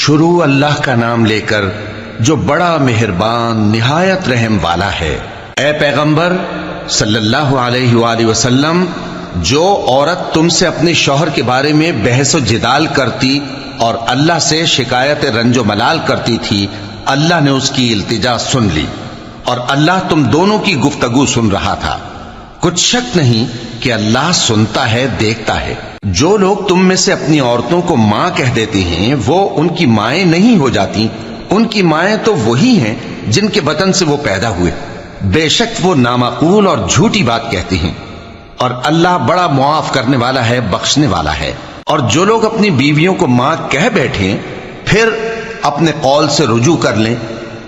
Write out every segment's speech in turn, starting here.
شروع اللہ کا نام لے کر جو بڑا مہربان نہایت رحم والا ہے۔ اے پیغمبر صلی اللہ علیہ وآلہ وسلم، جو عورت تم سے اپنے شوہر کے بارے میں بحث و جدال کرتی اور اللہ سے شکایت رنج و ملال کرتی تھی، اللہ نے اس کی التجا سن لی اور اللہ تم دونوں کی گفتگو سن رہا تھا۔ کچھ شک نہیں کہ اللہ سنتا ہے، دیکھتا ہے۔ جو لوگ تم میں سے اپنی عورتوں کو ماں کہہ دیتے ہیں وہ ان کی مائیں نہیں ہو جاتی، ان کی مائیں تو وہی ہیں جن کے بطن سے وہ پیدا ہوئے۔ بے شک وہ نامعقول اور جھوٹی بات کہتے ہیں، اور اللہ بڑا معاف کرنے والا ہے، بخشنے والا ہے۔ اور جو لوگ اپنی بیویوں کو ماں کہہ بیٹھیں پھر اپنے قول سے رجوع کر لیں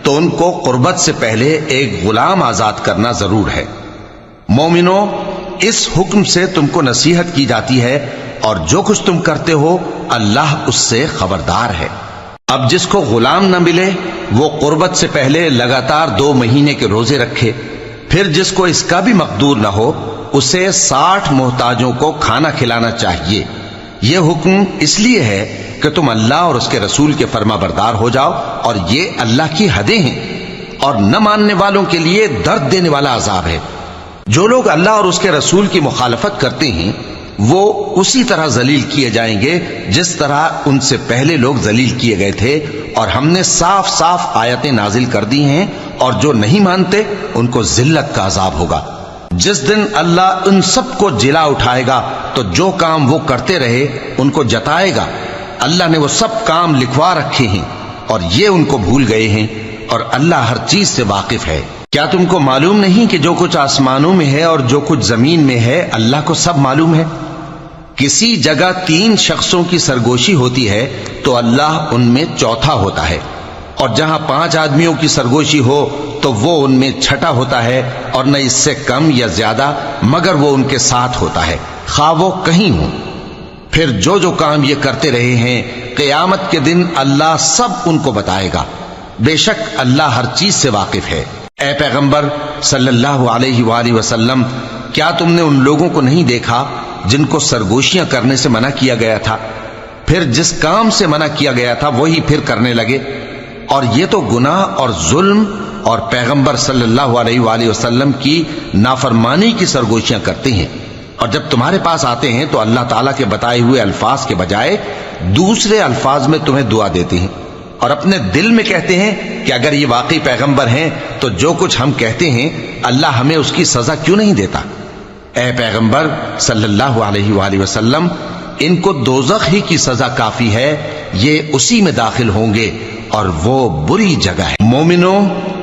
تو ان کو قربت سے پہلے ایک غلام آزاد کرنا ضرور ہے۔ مومنو، اس حکم سے تم کو نصیحت کی جاتی ہے اور جو کچھ تم کرتے ہو اللہ اس سے خبردار ہے۔ اب جس کو غلام نہ ملے وہ قربت سے پہلے لگاتار 2 مہینے کے روزے رکھے، پھر جس کو اس کا بھی مقدور نہ ہو اسے 60 محتاجوں کو کھانا کھلانا چاہیے۔ یہ حکم اس لیے ہے کہ تم اللہ اور اس کے رسول کے فرما بردار ہو جاؤ، اور یہ اللہ کی حدیں ہیں، اور نہ ماننے والوں کے لیے درد دینے والا عذاب ہے۔ جو لوگ اللہ اور اس کے رسول کی مخالفت کرتے ہیں وہ اسی طرح ذلیل کیے جائیں گے جس طرح ان سے پہلے لوگ ذلیل کیے گئے تھے، اور ہم نے صاف صاف آیتیں نازل کر دی ہیں، اور جو نہیں مانتے ان کو ذلت کا عذاب ہوگا۔ جس دن اللہ ان سب کو جلا اٹھائے گا تو جو کام وہ کرتے رہے ان کو جتائے گا۔ اللہ نے وہ سب کام لکھوا رکھے ہیں اور یہ ان کو بھول گئے ہیں، اور اللہ ہر چیز سے واقف ہے۔ کیا تم کو معلوم نہیں کہ جو کچھ آسمانوں میں ہے اور جو کچھ زمین میں ہے اللہ کو سب معلوم ہے؟ کسی جگہ 3 شخصوں کی سرگوشی ہوتی ہے تو اللہ ان میں چوتھا ہوتا ہے، اور جہاں 5 آدمیوں کی سرگوشی ہو تو وہ ان میں چھٹا ہوتا ہے، اور نہ اس سے کم یا زیادہ مگر وہ ان کے ساتھ ہوتا ہے، خواہ وہ کہیں ہوں۔ پھر جو جو کام یہ کرتے رہے ہیں قیامت کے دن اللہ سب ان کو بتائے گا۔ بے شک اللہ ہر چیز سے واقف ہے۔ اے پیغمبر صلی اللہ علیہ وآلہ وسلم، کیا تم نے ان لوگوں کو نہیں دیکھا جن کو سرگوشیاں کرنے سے منع کیا گیا تھا، پھر جس کام سے منع کیا گیا تھا وہی پھر کرنے لگے؟ اور یہ تو گناہ اور ظلم اور پیغمبر صلی اللہ علیہ وآلہ وسلم کی نافرمانی کی سرگوشیاں کرتے ہیں، اور جب تمہارے پاس آتے ہیں تو اللہ تعالیٰ کے بتائے ہوئے الفاظ کے بجائے دوسرے الفاظ میں تمہیں دعا دیتے ہیں، اور اپنے دل میں کہتے ہیں کہ اگر یہ واقعی پیغمبر ہیں تو جو کچھ ہم کہتے ہیں اللہ ہمیں اس کی سزا کیوں نہیں دیتا؟ اے پیغمبر صلی اللہ علیہ وآلہ وسلم، ان کو دوزخ ہی کی سزا کافی ہے، یہ اسی میں داخل ہوں گے اور وہ بری جگہ ہے۔ مومنو،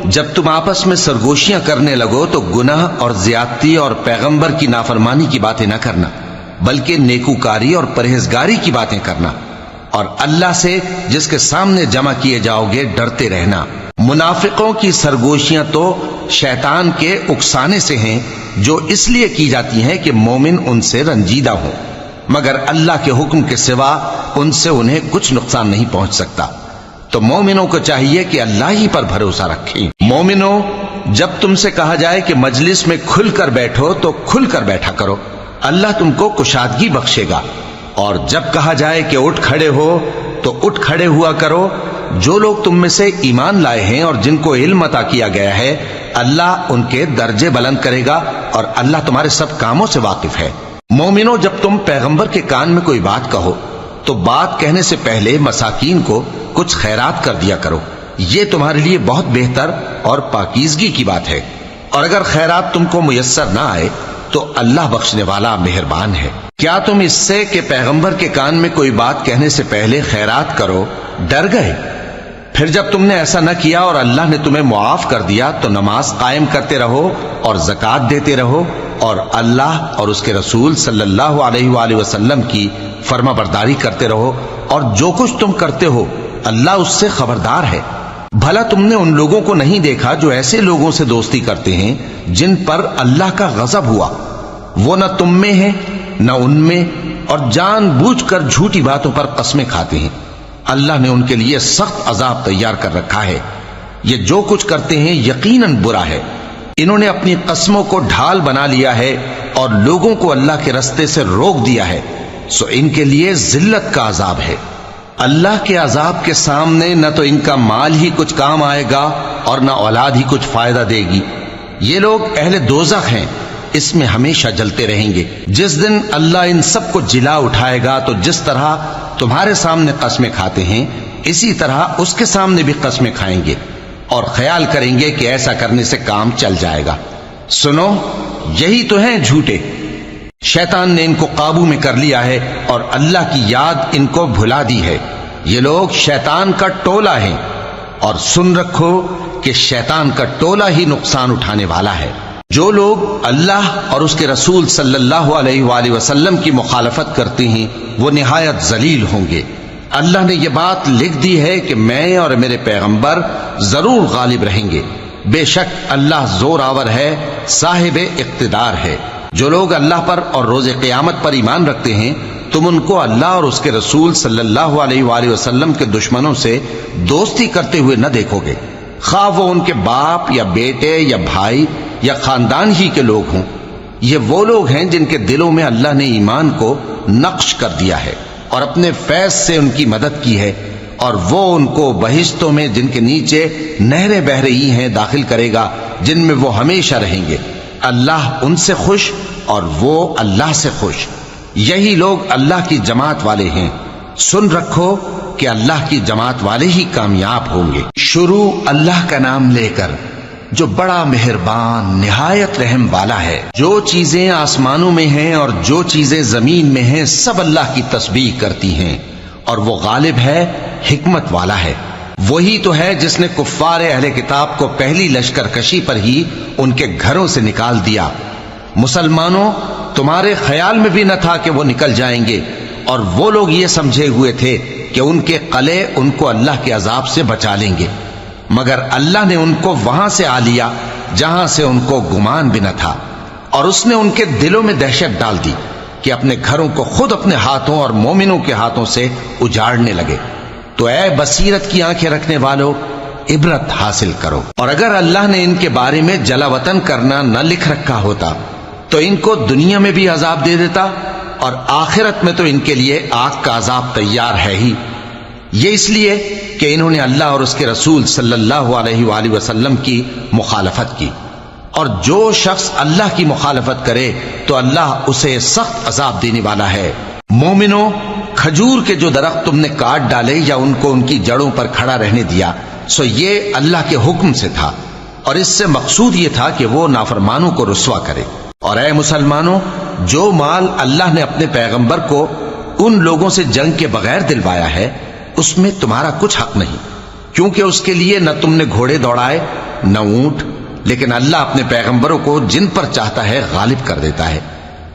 جب تم آپس میں سرگوشیاں کرنے لگو تو گناہ اور زیادتی اور پیغمبر کی نافرمانی کی باتیں نہ کرنا، بلکہ نیکوکاری اور پرہیزگاری کی باتیں کرنا، اور اللہ سے جس کے سامنے جمع کیے جاؤ گے ڈرتے رہنا۔ منافقوں کی سرگوشیاں تو شیطان کے اکسانے سے ہیں جو اس لیے کی جاتی ہیں کہ مومن ان سے رنجیدہ ہوں، مگر اللہ کے حکم کے سوا ان سے انہیں کچھ نقصان نہیں پہنچ سکتا۔ تو مومنوں کو چاہیے کہ اللہ ہی پر بھروسہ رکھیں۔ مومنوں، جب تم سے کہا جائے کہ مجلس میں کھل کر بیٹھو تو کھل کر بیٹھا کرو، اللہ تم کو کشادگی بخشے گا، اور جب کہا جائے کہ اٹھ کھڑے ہو تو اٹھ کھڑے ہوا کرو۔ جو لوگ تم میں سے ایمان لائے ہیں اور جن کو علم عطا کیا گیا ہے اللہ ان کے درجے بلند کرے گا، اور اللہ تمہارے سب کاموں سے واقف ہے۔ مومنوں، جب تم پیغمبر کے کان میں کوئی بات کہو تو بات کہنے سے پہلے مساکین کو کچھ خیرات کر دیا کرو، یہ تمہارے لیے بہت بہتر اور پاکیزگی کی بات ہے، اور اگر خیرات تم کو میسر نہ آئے تو اللہ بخشنے والا مہربان ہے۔ کیا تم اس سے کہ پیغمبر کے کان میں کوئی بات کہنے سے پہلے خیرات کرو ڈر گئے؟ پھر جب تم نے ایسا نہ کیا اور اللہ نے تمہیں معاف کر دیا تو نماز قائم کرتے رہو اور زکوٰۃ دیتے رہو، اور اللہ اور اس کے رسول صلی اللہ علیہ وآلہ وسلم کی فرما برداری کرتے رہو، اور جو کچھ تم کرتے ہو اللہ اس سے خبردار ہے۔ بھلا تم نے ان لوگوں کو نہیں دیکھا جو ایسے لوگوں سے دوستی کرتے ہیں جن پر اللہ کا غضب ہوا؟ وہ نہ تم میں ہے نہ ان میں، اور جان بوجھ کر جھوٹی باتوں پر قسمیں کھاتے ہیں۔ اللہ نے ان کے لیے سخت عذاب تیار کر رکھا ہے۔ یہ جو کچھ کرتے ہیں یقیناً برا ہے۔ انہوں نے اپنی قسموں کو ڈھال بنا لیا ہے اور لوگوں کو اللہ کے رستے سے روک دیا ہے، سو ان کے لیے ذلت کا عذاب ہے۔ اللہ کے عذاب کے سامنے نہ تو ان کا مال ہی کچھ کام آئے گا اور نہ اولاد ہی کچھ فائدہ دے گی۔ یہ لوگ اہل دوزخ ہیں، اس میں ہمیشہ جلتے رہیں گے۔ جس دن اللہ ان سب کو جلا اٹھائے گا تو جس طرح تمہارے سامنے قسمیں کھاتے ہیں اسی طرح اس کے سامنے بھی قسمیں کھائیں گے اور خیال کریں گے کہ ایسا کرنے سے کام چل جائے گا۔ سنو، یہی تو ہیں جھوٹے۔ شیطان نے ان کو قابو میں کر لیا ہے اور اللہ کی یاد ان کو بھلا دی ہے۔ یہ لوگ شیطان کا ٹولہ ہیں، اور سن رکھو کہ شیطان کا ٹولہ ہی نقصان اٹھانے والا ہے۔ جو لوگ اللہ اور اس کے رسول صلی اللہ علیہ وآلہ وسلم کی مخالفت کرتے ہیں وہ نہایت ذلیل ہوں گے۔ اللہ نے یہ بات لکھ دی ہے کہ میں اور میرے پیغمبر ضرور غالب رہیں گے۔ بے شک اللہ زور آور ہے، صاحب اقتدار ہے۔ جو لوگ اللہ پر اور روز قیامت پر ایمان رکھتے ہیں تم ان کو اللہ اور اس کے رسول صلی اللہ علیہ وآلہ وسلم کے دشمنوں سے دوستی کرتے ہوئے نہ دیکھو گے، خواہ وہ ان کے باپ یا بیٹے یا بھائی یا خاندان ہی کے لوگ ہوں۔ یہ وہ لوگ ہیں جن کے دلوں میں اللہ نے ایمان کو نقش کر دیا ہے اور اپنے فیض سے ان کی مدد کی ہے، اور وہ ان کو بہشتوں میں جن کے نیچے نہریں بہہ رہی ہیں داخل کرے گا، جن میں وہ ہمیشہ رہیں گے۔ اللہ ان سے خوش اور وہ اللہ سے خوش۔ یہی لوگ اللہ کی جماعت والے ہیں۔ سن رکھو کہ اللہ کی جماعت والے ہی کامیاب ہوں گے۔ شروع اللہ کا نام لے کر جو بڑا مہربان نہایت رحم والا ہے۔ جو چیزیں آسمانوں میں ہیں اور جو چیزیں زمین میں ہیں سب اللہ کی تسبیح کرتی ہیں، اور وہ غالب ہے، حکمت والا ہے۔ وہی تو ہے جس نے کفار اہل کتاب کو پہلی لشکر کشی پر ہی ان کے گھروں سے نکال دیا۔ مسلمانوں، تمہارے خیال میں بھی نہ تھا کہ وہ نکل جائیں گے، اور وہ لوگ یہ سمجھے ہوئے تھے کہ ان کے قلعے ان کو اللہ کے عذاب سے بچا لیں گے، مگر اللہ نے ان کو وہاں سے آ لیا جہاں سے ان کو گمان بھی نہ تھا، اور اس نے ان کے دلوں میں دہشت ڈال دی کہ اپنے گھروں کو خود اپنے ہاتھوں اور مومنوں کے ہاتھوں سے اجاڑنے لگے۔ تو اے بصیرت کی آنکھیں رکھنے والو، عبرت حاصل کرو۔ اور اگر اللہ نے ان کے بارے میں جلا وطن کرنا نہ لکھ رکھا ہوتا تو ان کو دنیا میں بھی عذاب دے دیتا، اور آخرت میں تو ان کے لیے آگ کا عذاب تیار ہے ہی۔ یہ اس لیے کہ انہوں نے اللہ اور اس کے رسول صلی اللہ علیہ وآلہ وسلم کی مخالفت کی، اور جو شخص اللہ کی مخالفت کرے تو اللہ اسے سخت عذاب دینے والا ہے۔ مومنوں، کھجور کے جو درخت تم نے کاٹ ڈالے یا ان کو ان کی جڑوں پر کھڑا رہنے دیا، سو یہ اللہ کے حکم سے تھا، اور اس سے مقصود یہ تھا کہ وہ نافرمانوں کو رسوا کرے۔ اور اے مسلمانوں، جو مال اللہ نے اپنے پیغمبر کو ان لوگوں سے جنگ کے بغیر دلوایا ہے اس میں تمہارا کچھ حق نہیں، کیونکہ اس کے لیے نہ تم نے گھوڑے دوڑائے نہ اونٹ، لیکن اللہ اپنے پیغمبروں کو جن پر چاہتا ہے غالب کر دیتا ہے،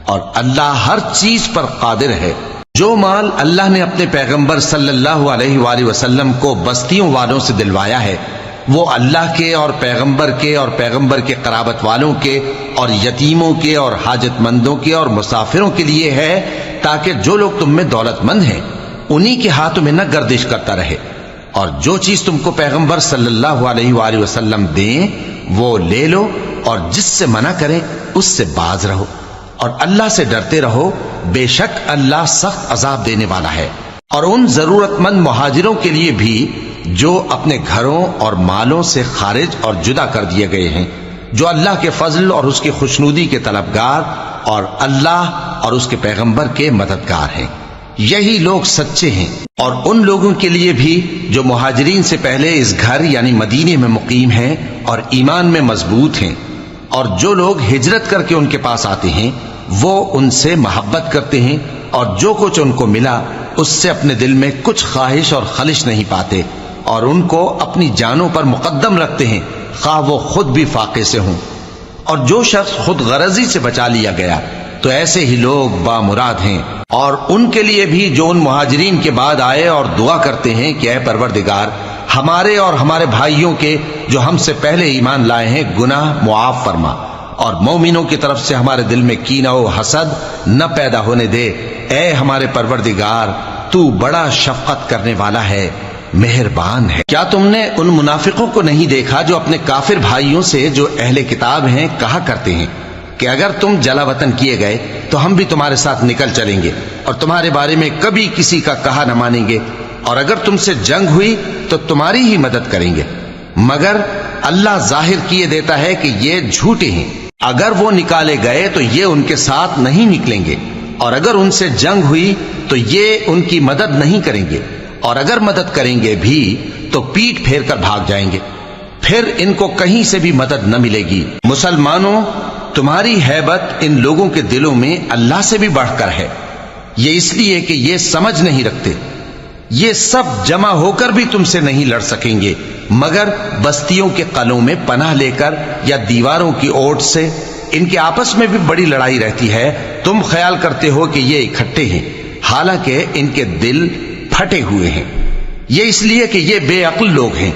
اور اللہ ہر چیز پر قادر ہے۔ جو مال اللہ نے اپنے پیغمبر صلی اللہ علیہ وآلہ وسلم کو بستیوں والوں سے دلوایا ہے وہ اللہ کے اور پیغمبر کے قرابت والوں کے اور یتیموں کے اور حاجت مندوں کے اور مسافروں کے لیے ہے، تاکہ جو لوگ تم میں دولت مند ہیں انہی کے ہاتھوں میں نہ گردش کرتا رہے، اور جو چیز تم کو پیغمبر صلی اللہ علیہ وآلہ وسلم دیں وہ لے لو، اور جس سے منع کریں اس سے باز رہو، اور اللہ سے ڈرتے رہو، بے شک اللہ سخت عذاب دینے والا ہے۔ اور ان ضرورت مند مہاجروں کے لیے بھی جو اپنے گھروں اور مالوں سے خارج اور جدا کر دیے گئے ہیں، جو اللہ کے فضل اور اس کی خوشنودی کے طلبگار اور اللہ اور اس کے پیغمبر کے مددگار ہیں، یہی لوگ سچے ہیں۔ اور ان لوگوں کے لیے بھی جو مہاجرین سے پہلے اس گھر یعنی مدینے میں مقیم ہیں اور ایمان میں مضبوط ہیں، اور جو لوگ ہجرت کر کے ان کے پاس آتے ہیں وہ ان سے محبت کرتے ہیں، اور جو کچھ ان کو ملا اس سے اپنے دل میں کچھ خواہش اور خلش نہیں پاتے، اور ان کو اپنی جانوں پر مقدم رکھتے ہیں خواہ وہ خود بھی فاقے سے ہوں۔ اور جو شخص خود غرضی سے بچا لیا گیا تو ایسے ہی لوگ بامراد ہیں۔ اور ان کے لیے بھی جو ان مہاجرین کے بعد آئے اور دعا کرتے ہیں کہ اے پروردگار ہمارے اور ہمارے بھائیوں کے جو ہم سے پہلے ایمان لائے ہیں گناہ معاف فرما، اور مومنوں کی طرف سے ہمارے دل میں کینہ و حسد نہ پیدا ہونے دے، اے ہمارے پروردگار تو بڑا شفقت کرنے والا ہے، مہربان ہے۔ کیا تم نے ان منافقوں کو نہیں دیکھا جو اپنے کافر بھائیوں سے جو اہل کتاب ہیں کہا کرتے ہیں کہ اگر تم جلا وطن کیے گئے تو ہم بھی تمہارے ساتھ نکل چلیں گے اور تمہارے بارے میں کبھی کسی کا کہا نہ مانیں گے، اور اگر تم سے جنگ ہوئی تو تمہاری ہی مدد کریں گے، مگر اللہ ظاہر کیے دیتا ہے کہ یہ جھوٹے ہیں۔ اگر وہ نکالے گئے تو یہ ان کے ساتھ نہیں نکلیں گے، اور اگر ان سے جنگ ہوئی تو یہ ان کی مدد نہیں کریں گے، اور اگر مدد کریں گے بھی تو پیٹ پھیر کر بھاگ جائیں گے، پھر ان کو کہیں سے بھی مدد نہ ملے گی۔ مسلمانوں، تمہاری ہیبت ان لوگوں کے دلوں میں اللہ سے بھی بڑھ کر ہے، یہ اس لیے کہ یہ سمجھ نہیں رکھتے۔ یہ سب جمع ہو کر بھی تم سے نہیں لڑ سکیں گے، مگر بستیوں کے قلعوں میں پناہ لے کر یا دیواروں کی اوٹ سے۔ ان کے آپس میں بھی بڑی لڑائی رہتی ہے، تم خیال کرتے ہو کہ یہ اکٹھے ہیں، حالانکہ ان کے دل پھٹے ہوئے ہیں۔ یہ اس لیے کہ یہ بے عقل لوگ ہیں۔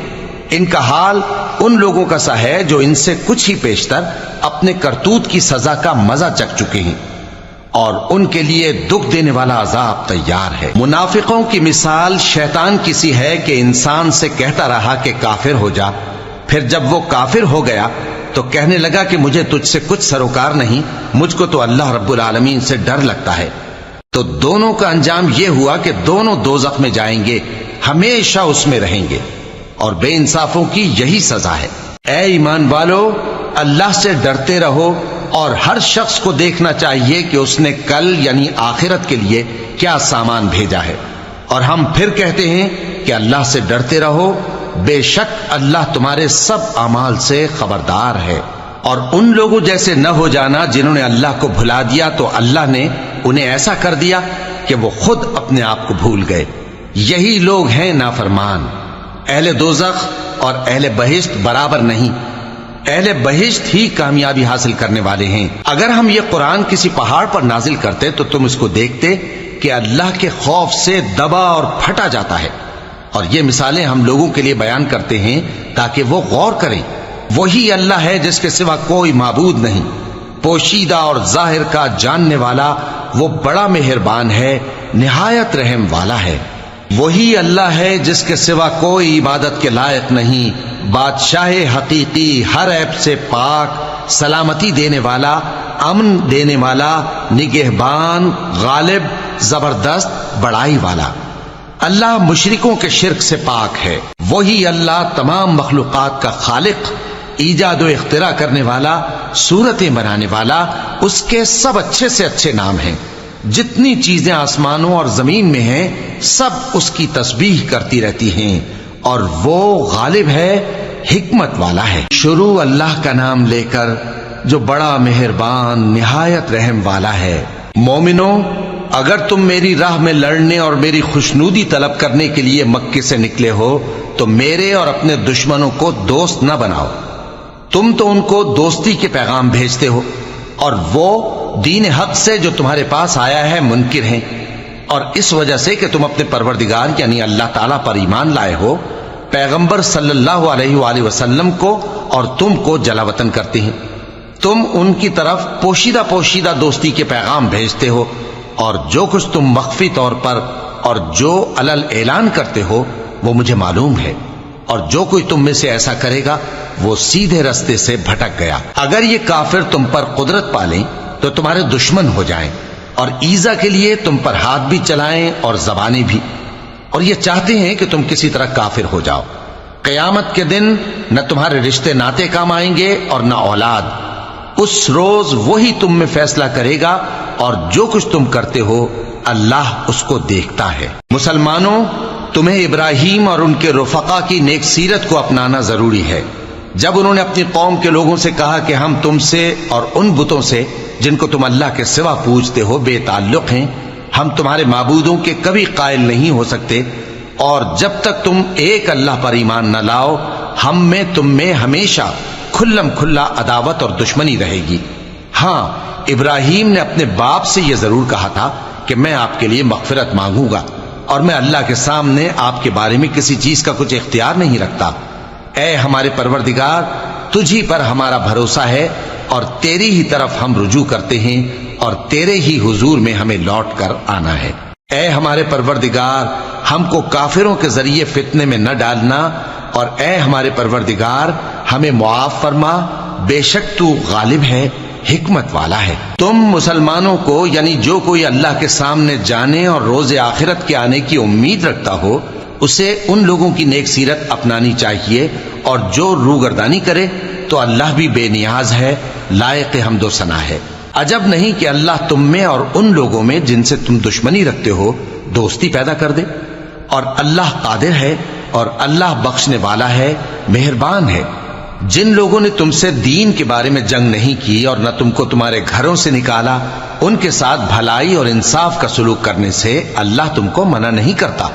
ان کا حال ان لوگوں کا سا ہے جو ان سے کچھ ہی پیشتر اپنے کرتوت کی سزا کا مزہ چکھ چکے ہیں، اور ان کے لیے دکھ دینے والا عذاب تیار ہے۔ منافقوں کی مثال شیطان کی سی ہے کہ انسان سے کہتا رہا کہ کافر ہو جا، پھر جب وہ کافر ہو گیا تو کہنے لگا کہ مجھے تجھ سے کچھ سروکار نہیں، مجھ کو تو اللہ رب العالمین سے ڈر لگتا ہے۔ تو دونوں کا انجام یہ ہوا کہ دونوں دوزخ میں جائیں گے، ہمیشہ اس میں رہیں گے، اور بے انصافوں کی یہی سزا ہے۔ اے ایمان والو، اللہ سے ڈرتے رہو، اور ہر شخص کو دیکھنا چاہیے کہ اس نے کل یعنی آخرت کے لیے کیا سامان بھیجا ہے، اور ہم پھر کہتے ہیں کہ اللہ سے ڈرتے رہو، بے شک اللہ تمہارے سب اعمال سے خبردار ہے۔ اور ان لوگوں جیسے نہ ہو جانا جنہوں نے اللہ کو بھلا دیا تو اللہ نے انہیں ایسا کر دیا کہ وہ خود اپنے آپ کو بھول گئے۔ یہی لوگ ہیں نافرمان۔ اہل دوزخ اور اہل بہشت برابر نہیں، اہل بہشت ہی کامیابی حاصل کرنے والے ہیں۔ اگر ہم یہ قرآن کسی پہاڑ پر نازل کرتے تو تم اس کو دیکھتے کہ اللہ کے خوف سے دبا اور پھٹا جاتا ہے، اور یہ مثالیں ہم لوگوں کے لیے بیان کرتے ہیں تاکہ وہ غور کریں۔ وہی اللہ ہے جس کے سوا کوئی معبود نہیں، پوشیدہ اور ظاہر کا جاننے والا، وہ بڑا مہربان ہے، نہایت رحم والا ہے۔ وہی اللہ ہے جس کے سوا کوئی عبادت کے لائق نہیں، بادشاہ حقیقی، ہر عیب سے پاک، سلامتی دینے والا، امن دینے والا، نگہبان، غالب، زبردست، بڑائی والا۔ اللہ مشرکوں کے شرک سے پاک ہے۔ وہی اللہ تمام مخلوقات کا خالق، ایجاد و اختراع کرنے والا، صورتیں بنانے والا، اس کے سب اچھے سے اچھے نام ہیں۔ جتنی چیزیں آسمانوں اور زمین میں ہیں سب اس کی تسبیح کرتی رہتی ہیں، اور وہ غالب ہے، حکمت والا ہے۔ شروع اللہ کا نام لے کر جو بڑا مہربان نہایت رحم والا ہے۔ مومنوں، اگر تم میری راہ میں لڑنے اور میری خوشنودی طلب کرنے کے لیے مکے سے نکلے ہو تو میرے اور اپنے دشمنوں کو دوست نہ بناؤ۔ تم تو ان کو دوستی کے پیغام بھیجتے ہو، اور وہ دین حق سے جو تمہارے پاس آیا ہے منکر ہیں، اور اس وجہ سے کہ تم اپنے پروردگار یعنی اللہ تعالیٰ پر ایمان لائے ہو، پیغمبر صلی اللہ علیہ وآلہ وسلم کو اور تم کو جلا وطن کرتے ہیں۔ تم ان کی طرف پوشیدہ پوشیدہ دوستی کے پیغام بھیجتے ہو، اور جو کچھ تم مخفی طور پر اور جو علل اعلان کرتے ہو وہ مجھے معلوم ہے، اور جو کوئی تم میں سے ایسا کرے گا وہ سیدھے رستے سے بھٹک گیا۔ اگر یہ کافر تم پر قدرت پالیں تو تمہارے دشمن ہو جائیں، اور ایذا کے لیے تم پر ہاتھ بھی چلائیں اور زبانیں بھی، اور یہ چاہتے ہیں کہ تم کسی طرح کافر ہو جاؤ۔ قیامت کے دن نہ تمہارے رشتے ناتے کام آئیں گے اور نہ اولاد۔ اس روز وہی تم میں فیصلہ کرے گا، اور جو کچھ تم کرتے ہو اللہ اس کو دیکھتا ہے۔ مسلمانوں، تمہیں ابراہیم اور ان کے رفقا کی نیک سیرت کو اپنانا ضروری ہے۔ جب انہوں نے اپنی قوم کے لوگوں سے کہا کہ ہم تم سے اور ان بتوں سے جن کو تم اللہ کے سوا پوجتے ہو بے تعلق ہیں، ہم تمہارے معبودوں کے کبھی قائل نہیں ہو سکتے، اور جب تک تم ایک اللہ پر ایمان نہ لاؤ ہم میں تم میں ہمیشہ کھلم کھلا عداوت اور دشمنی رہے گی۔ ہاں، ابراہیم نے اپنے باپ سے یہ ضرور کہا تھا کہ میں آپ کے لیے مغفرت مانگوں گا، اور میں اللہ کے سامنے آپ کے بارے میں کسی چیز کا کچھ اختیار نہیں رکھتا۔ اے ہمارے پروردگار، تجھی پر ہمارا بھروسہ ہے، اور تیری ہی طرف ہم رجوع کرتے ہیں، اور تیرے ہی حضور میں ہمیں لوٹ کر آنا ہے۔ اے ہمارے پروردگار، ہم کو کافروں کے ذریعے فتنے میں نہ ڈالنا، اور اے ہمارے پروردگار ہمیں معاف فرما، بے شک تو غالب ہے، حکمت والا ہے۔ تم مسلمانوں کو یعنی جو کوئی اللہ کے سامنے جانے اور روز آخرت کے آنے کی امید رکھتا ہو اسے ان لوگوں کی نیک سیرت اپنانی چاہیے، اور جو روگردانی کرے تو اللہ بھی بے نیاز ہے، لائق حمد و ثنا ہے۔ عجب نہیں کہ اللہ تم میں اور ان لوگوں میں جن سے تم دشمنی رکھتے ہو دوستی پیدا کر دے، اور اللہ قادر ہے اور اللہ بخشنے والا ہے، مہربان ہے۔ جن لوگوں نے تم سے دین کے بارے میں جنگ نہیں کی اور نہ تم کو تمہارے گھروں سے نکالا، ان کے ساتھ بھلائی اور انصاف کا سلوک کرنے سے اللہ تم کو منع نہیں کرتا۔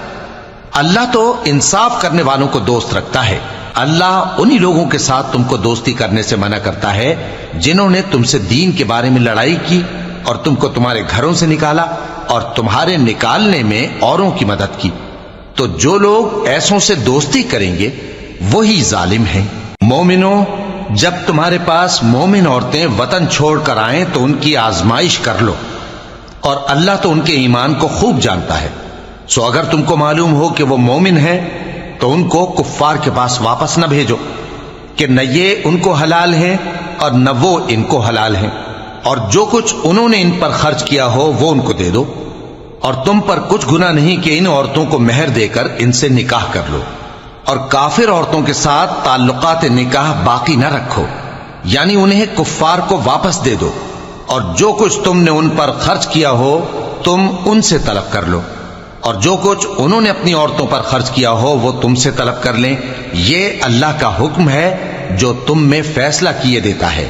اللہ تو انصاف کرنے والوں کو دوست رکھتا ہے۔ اللہ انہی لوگوں کے ساتھ تم کو دوستی کرنے سے منع کرتا ہے جنہوں نے تم سے دین کے بارے میں لڑائی کی اور تم کو تمہارے گھروں سے نکالا اور تمہارے نکالنے میں اوروں کی مدد کی۔ تو جو لوگ ایسوں سے دوستی کریں گے وہی ظالم ہیں۔ مومنوں، جب تمہارے پاس مومن عورتیں وطن چھوڑ کر آئیں تو ان کی آزمائش کر لو، اور اللہ تو ان کے ایمان کو خوب جانتا ہے۔ سو اگر تم کو معلوم ہو کہ وہ مومن ہیں تو ان کو کفار کے پاس واپس نہ بھیجو کہ نہ یہ ان کو حلال ہیں اور نہ وہ ان کو حلال ہیں، اور جو کچھ انہوں نے ان پر خرچ کیا ہو وہ ان کو دے دو، اور تم پر کچھ گناہ نہیں کہ ان عورتوں کو مہر دے کر ان سے نکاح کر لو، اور کافر عورتوں کے ساتھ تعلقات نکاح باقی نہ رکھو، یعنی انہیں کفار کو واپس دے دو، اور جو کچھ تم نے ان پر خرچ کیا ہو تم ان سے طلب کر لو، اور جو کچھ انہوں نے اپنی عورتوں پر خرچ کیا ہو وہ تم سے طلب کر لیں۔ یہ اللہ کا حکم ہے جو تم میں فیصلہ کیے دیتا ہے،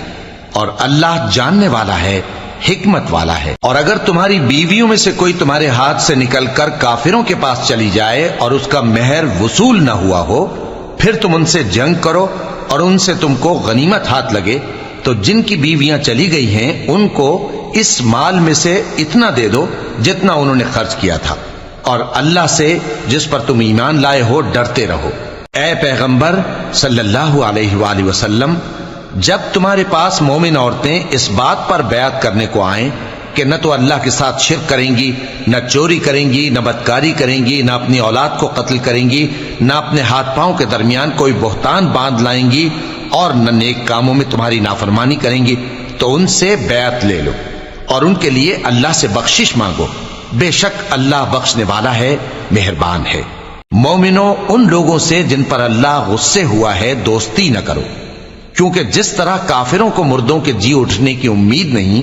اور اللہ جاننے والا ہے، حکمت والا ہے۔ اور اگر تمہاری بیویوں میں سے کوئی تمہارے ہاتھ سے نکل کر کافروں کے پاس چلی جائے اور اس کا مہر وصول نہ ہوا ہو، پھر تم ان سے جنگ کرو اور ان سے تم کو غنیمت ہاتھ لگے، تو جن کی بیویاں چلی گئی ہیں ان کو اس مال میں سے اتنا دے دو جتنا انہوں نے خرچ کیا تھا، اور اللہ سے جس پر تم ایمان لائے ہو ڈرتے رہو۔ اے پیغمبر صلی اللہ علیہ وآلہ وسلم، جب تمہارے پاس مومن عورتیں اس بات پر بیعت کرنے کو آئیں کہ نہ تو اللہ کے ساتھ شرک کریں گی، نہ چوری کریں گی، نہ بدکاری کریں گی، نہ اپنی اولاد کو قتل کریں گی، نہ اپنے ہاتھ پاؤں کے درمیان کوئی بہتان باندھ لائیں گی، اور نہ نیک کاموں میں تمہاری نافرمانی کریں گی، تو ان سے بیعت لے لو اور ان کے لیے اللہ سے بخشش مانگو، بے شک اللہ بخشنے والا ہے، مہربان ہے۔ مومنوں، ان لوگوں سے جن پر اللہ غصے ہوا ہے دوستی نہ کرو، کیونکہ جس طرح کافروں کو مردوں کے جی اٹھنے کی امید نہیں،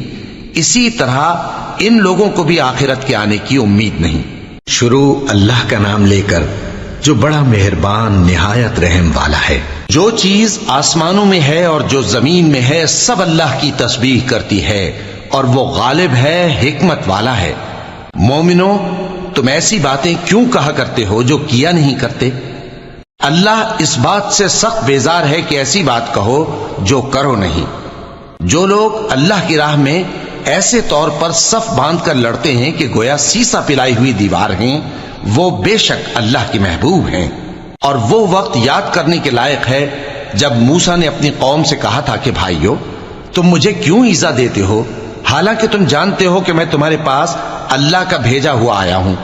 اسی طرح ان لوگوں کو بھی آخرت کے آنے کی امید نہیں۔ شروع اللہ کا نام لے کر جو بڑا مہربان نہایت رحم والا ہے۔ جو چیز آسمانوں میں ہے اور جو زمین میں ہے سب اللہ کی تسبیح کرتی ہے، اور وہ غالب ہے، حکمت والا ہے۔ مومنوں، تم ایسی باتیں کیوں کہا کرتے ہو جو کیا نہیں کرتے؟ اللہ اس بات سے سخت بیزار ہے کہ ایسی بات کہو جو کرو نہیں۔ جو لوگ اللہ کی راہ میں ایسے طور پر صف باندھ کر لڑتے ہیں کہ گویا سیسا پلائی ہوئی دیوار ہیں، وہ بے شک اللہ کے محبوب ہیں۔ اور وہ وقت یاد کرنے کے لائق ہے جب موسیٰ نے اپنی قوم سے کہا تھا کہ بھائیو، تم مجھے کیوں ایذا دیتے ہو، حالانکہ تم جانتے ہو کہ میں تمہارے پاس اللہ کا بھیجا ہوا آیا ہوں۔